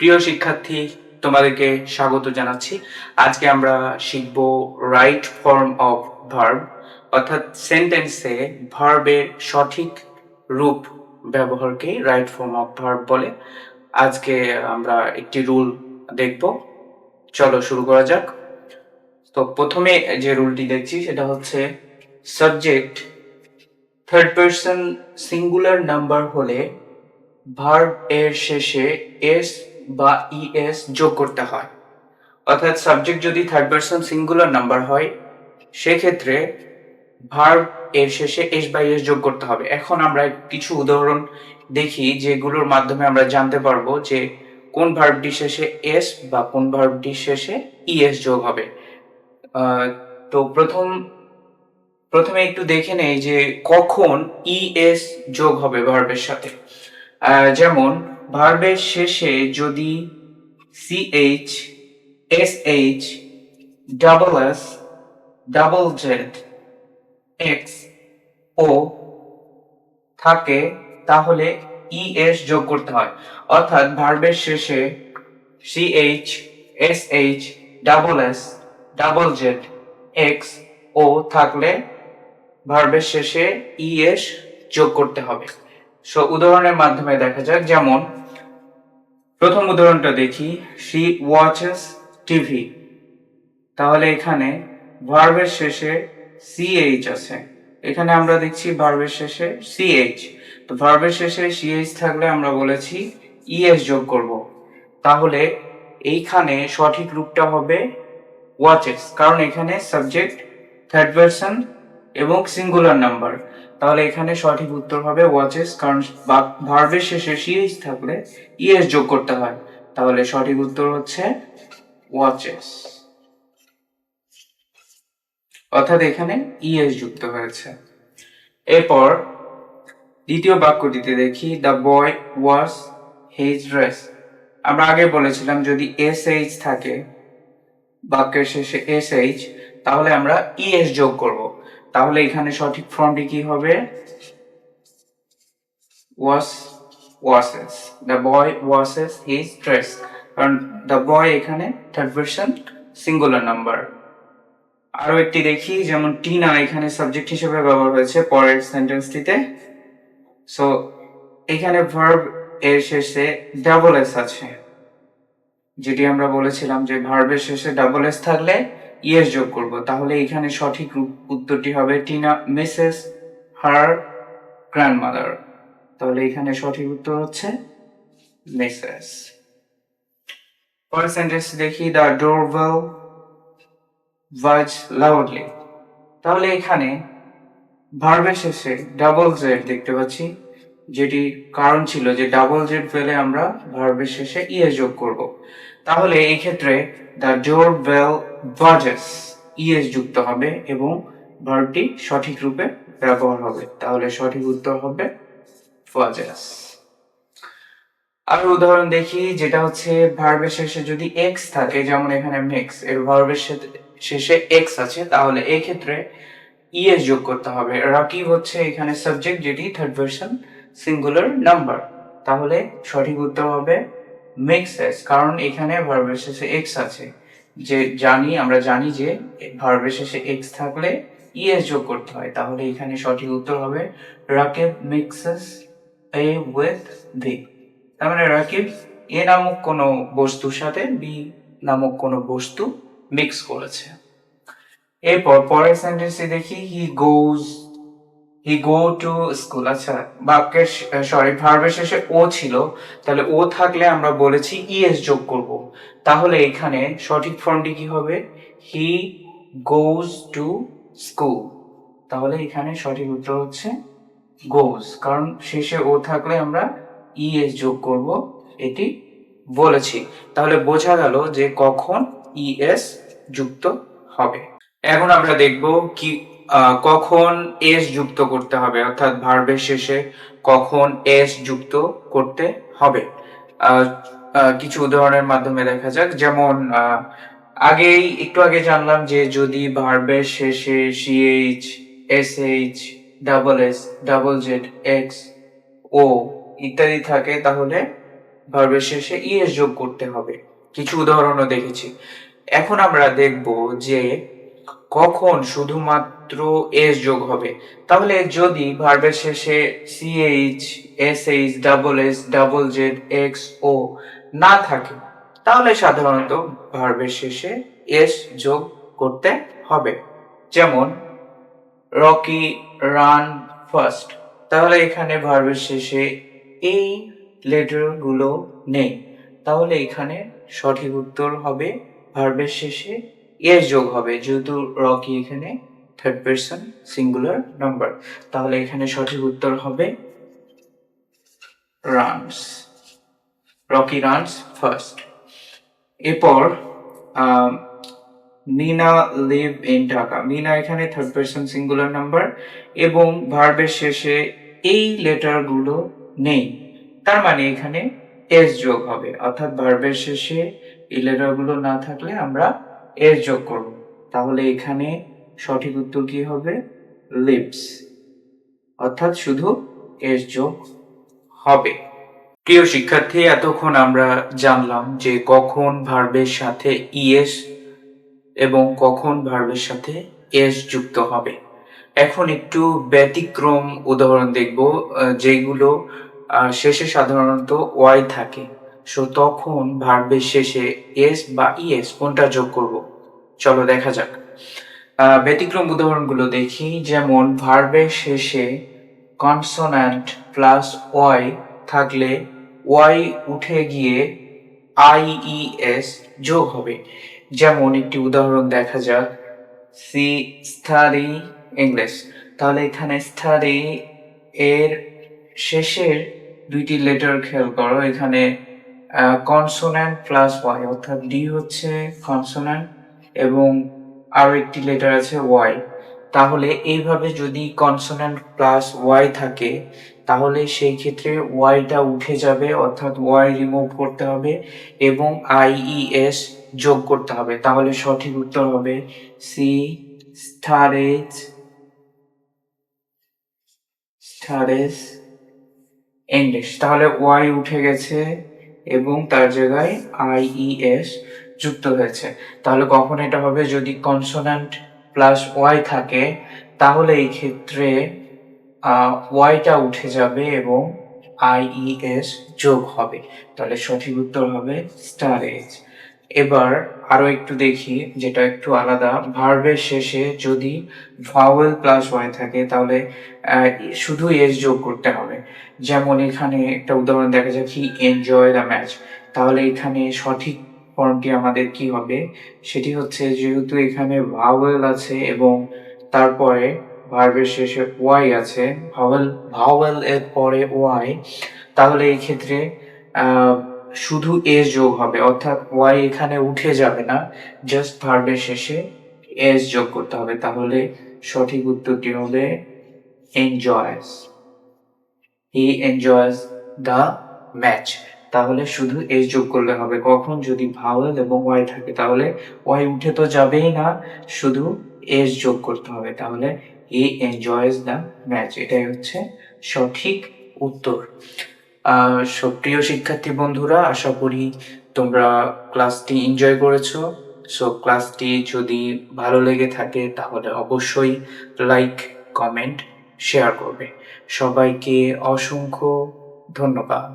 প্রিয় শিক্ষার্থী, তোমাদেরকে স্বাগত জানাচ্ছি। আজকে আমরা শিখব রাইট ফর্ম অফ ভার্ব, অর্থাৎ সেন্টেন্সে ভার্বের সঠিক রূপ ব্যবহারকে রাইট ফর্ম অফ ভার্ব বলে। আজকে আমরা একটি রুল দেখব। চলো শুরু করা যাক। তো প্রথমে যে রুলটি দেখছি সেটা হচ্ছে subject third person singular number হলে ভার্ব এর শেষে এস বা ইএস যোগ করতে হয়। অর্থাৎ সাবজেক্ট যদি থার্ড পারসন সিঙ্গুলার নাম্বার হয় সেক্ষেত্রে ভার্ব এর শেষে এস বা ইএস যোগ করতে হবে। এখন আমরা কিছু উদাহরণ দেখি যেগুলোর মাধ্যমে আমরা জানতে পারবো যে কোন ভার্বটি শেষে এস বা কোন ভার্বটি শেষে ইএস যোগ হবে। তো প্রথমে একটু দেখে নেই যে কখন ইএস যোগ হবে ভার্বের সাথে। যেমন ভার্বের শেষে যদি CH, SH, double S, double Z, X, O থাকে তাহলে ইএস যোগ করতে হয়। অর্থাৎ ভার্বের শেষে CH, SH, double S, double Z, X, O থাকলে ভার্বের শেষে ইএস যোগ করতে হবে। সো উদাহরণের মাধ্যমে দেখা যাক। যেমন প্রথম উদাহরণটা দেখি, শি ওয়াচেস টিভি। তাহলে এখানে ভার্বের শেষে সিএইচ আছে, এখানে আমরা দেখছি ভার্বের শেষে সিএইচ। তো ভার্বের শেষে সিএইচ থাকলে আমরা বলেছি ইএস যোগ করব। তাহলে এইখানে সঠিক রূপটা হবে ওয়াচেস, কারণ এখানে সাবজেক্ট থার্ড পারসন এবং সিঙ্গুলার নাম্বার। তাহলে এখানে সঠিক উত্তর হবে ওয়াচেস, কারণ ভার্বের শেষে সিএইচ থাকলে ইএস যোগ করতে হয়। তাহলে সঠিক উত্তর হচ্ছে ওয়াচেস, অর্থাৎ এখানে ইএস যুক্ত হয়েছে। এরপর দ্বিতীয় বাক্যটিতে দেখি, the boy wash his dress. আমরা আগে বলেছিলাম যদি এসএইচ থাকে বাক্যের শেষে এসএইচ তাহলে আমরা ইএস যোগ করব। তাহলে এখানে সঠিক ফর্মটি কি হবে? Wash washes, the boy washes his dress, কারণ দ্য বয় এখানে থার্ড পারসন সিঙ্গুলার নাম্বার। আরো একটি দেখি, যেমন টিনা এখানে সাবজেক্ট হিসেবে ব্যবহার হয়েছে পরের সেন্টেন্সটিতে। সো এখানে ভার্ব এর শেষে ডাবল এস আছে, যেটি আমরা বলেছিলাম যে ভার্বের শেষে ডাবল এস থাকলে ইএস যোগ করব। তাহলে এখানে সঠিক উত্তরটি হবে টিনা মিসেস হার গ্র্যান্ডমাদার। তাহলে এখানে সঠিক উত্তর হচ্ছে মিসেস। পরের সেন্টেন্স দেখি, দ্য ডোরবেল বাজ লাউডলি। তাহলে এখানে ভার্বের শেষে ডাবল জেড দেখতে পাচ্ছি, যেটি কারণ ছিল যে ডাবল জেড ফেলে আমরা ভার্বের শেষে ইএস যোগ করব। তাহলে এই ক্ষেত্রে দ্য ডোর বেল বাজেস ইএস যুক্ত হবে এবং ভার্বটি সঠিক রূপে ব্যবহার হবে। তাহলে সঠিক উত্তর হবে বাজেস। আর উদাহরণ দেখি, যেটা হচ্ছে ভার্বের শেষে যদি এক্স থাকে, যেমন এখানে মেক্স এর ভার্বের শেষে এক্স আছে, তাহলে এই ক্ষেত্রে ইএস যোগ করতে হবে। রাকিব হচ্ছে এখানে সাবজেক্ট, যেটি থার্ড পারসন সিঙ্গুলার নাম্বার। তাহলে সঠিক উত্তর হবে মেক্সেস, কারণ এখানে ভার্বের শেষে এক্স আছে। আমরা জানি যে ভার্বের শেষে এক্স থাকলে ইএস যোগ করতে হয়। তাহলে এখানে সঠিক উত্তর হবে Rakib mixes A with B. তার মানে রাকিব এ নামক কোনো বস্তুর সাথে বি নামক কোনো বস্তু মিক্স করেছে। এরপর পরের সেন্টেন্সে দেখি, হি গো টু স্কুল। আচ্ছা, বাক্যের ভার্বের শেষে ও ছিল, তাহলে ও থাকলে আমরা বলেছি ইএস যোগ করব। তাহলে এখানে সঠিক ফর্মটি কি হবে? হি গোজ টু স্কুল। তাহলে এখানে সঠিক উত্তর হচ্ছে গোজ, কারণ শেষে ও থাকলে আমরা ইএস যোগ করব, এটি বলেছি। তাহলে বোঝা গেল যে কখন ইএস যুক্ত হবে। এখন আমরা দেখব কি কখন এস যুক্ত করতে হবে, অর্থাৎ ভার্বের শেষে কখন এস যুক্ত করতে হবে। কিছু উদাহরণের মাধ্যমে দেখা যাক। যেমন একটু আগে জানলাম যে যদি ভার্বের শেষে CH, SH, double S, double Z, X, O ইত্যাদি থাকে তাহলে ভার্বের শেষে ইএস যোগ করতে হবে। কিছু উদাহরণও দেখেছি। এখন আমরা দেখব যে কখন শুধুমাত্র এস যোগ হবে। তাহলে যদি ভার্বের শেষে CH, SH, double S, double Z, X, O না থাকে তাহলে সাধারণত ভার্বের শেষে এস যোগ করতে হবে। যেমন রকি রান ফার্স্ট, তাহলে এখানে ভার্বের শেষে এই লেটারগুলো নেই, তাহলে এখানে সঠিক উত্তর হবে ভার্বের শেষে এস যোগ হবে, যেহেতু রকি এখানে থার্ড পারসন সিঙ্গুলার নাম্বার, তাহলে এখানে সঠিক উত্তর হবে রানস, রকি রানস ফার্স্ট। এরপর মিনা লিভ ইন ঢাকা, মিনা এখানে থার্ড পারসন সিঙ্গুলার নাম্বার এবং ভার্বের শেষে এই লেটারগুলো নেই, তার মানে এখানে এস যোগ হবে, অর্থাৎ ভার্বের শেষে এই লেটারগুলো না থাকলে আমরা এস যোগ করব, তাহলে এখানে সঠিক উত্তর কি হবে লিভস, অর্থাৎ শুধু এস যোগ হবে। প্রিয় শিক্ষার্থী, এতক্ষণ আমরা জানলাম যে কখন ভার্বের সাথে ইএস এবং কখন ভার্বের সাথে এস যুক্ত হবে। এখন একটু ব্যতিক্রম উদাহরণ দেখব, যেগুলো শেষে সাধারণত ওয়াই থাকে, সো তখন ভার্বের শেষে এস বা ইএস কোনটা যোগ করব, চলো দেখা যাক। ব্যতিক্রম উদাহরণগুলো দেখি, যেমন ভার্বের শেষে কনসোন্যান্ট প্লাস ওয়াই থাকলে ওয়াই উঠে গিয়ে আইইএস যোগ হবে। যেমন একটি উদাহরণ দেখা যাক, সি স্টাডি ইংলিশ, তাহলে এখানে স্টাডি এর শেষের দুইটি লেটার খেয়াল করো, এখানে কনসোন্যান্ট প্লাস ওয়াই, অর্থাৎ ডি হচ্ছে কনসোন্যান্ট এবং আরো একটি লেটার আছে ওয়াই, তাহলে এইভাবে যদি কনসোন্যান্ট প্লাস ওয়াই থাকে তাহলে সেই ক্ষেত্রে ওয়াইটা উঠে যাবে, অর্থাৎ ওয়াই রিমুভ করতে হবে এবং আইইএস যোগ করতে হবে, তাহলে সঠিক উত্তর হবে সি স্টারেজ ইংলিশ, তাহলে ওয়াই উঠে গেছে এবং তার জায়গায় আইইএস যুক্ত হয়েছে, তাহলে কখন এটা হবে, যদি কনসোন্যান্ট প্লাস ওয়াই থাকে তাহলে এই ক্ষেত্রে ওয়াইটা উঠে যাবে এবং আইইএস যোগ হবে, তাহলে সঠিক উত্তর হবে স্টারেজ। এবার আরো একটু দেখি যেটা একটু আলাদা, ভার্বের শেষে যদি ভাওয়েল প্লাস ওয়াই থাকে তাহলে শুধু এস যোগ করতে হবে। যেমন এখানে একটা উদাহরণ দেখা যায়, হি এনজয় দ্য ম্যাচ, তাহলে এখানে সঠিক ফর্মটি আমাদের কি হবে, সেটি হচ্ছে যেহেতু এখানে ভাওয়েল আছে এবং তারপরে ভার্বের শেষে ওয়াই আছে, ভাওয়েল এর পরে ওয়াই, তাহলে এই ক্ষেত্রে শুধু এস যোগ হবে, অর্থাৎ ওয়াই এখানে উঠে যাবে না, জাস্ট ভার্বের শেষে এস যোগ করতে হবে, তাহলে সঠিক উত্তরটি হবে enjoys, he enjoys the match, তাহলে শুধু এস যোগ করলে হবে। কখন, যদি ভাওয়েল এবং ওয়াই থাকে, তাহলে ওয়াই উঠে তো যাবেই না, শুধু এস যোগ করতে হবে, তাহলে হি এনজয়স দ্য ম্যাচ, এটাই হচ্ছে সঠিক উত্তর। প্রিয় শিক্ষার্থী বন্ধুরা, আশা করি তোমরা ক্লাসটি এনজয় করেছো। সো ক্লাসটি যদি ভালো লেগে থাকে তাহলে অবশ্যই লাইক, কমেন্ট, শেয়ার করবে। সবাইকে অসংখ্য ধন্যবাদ।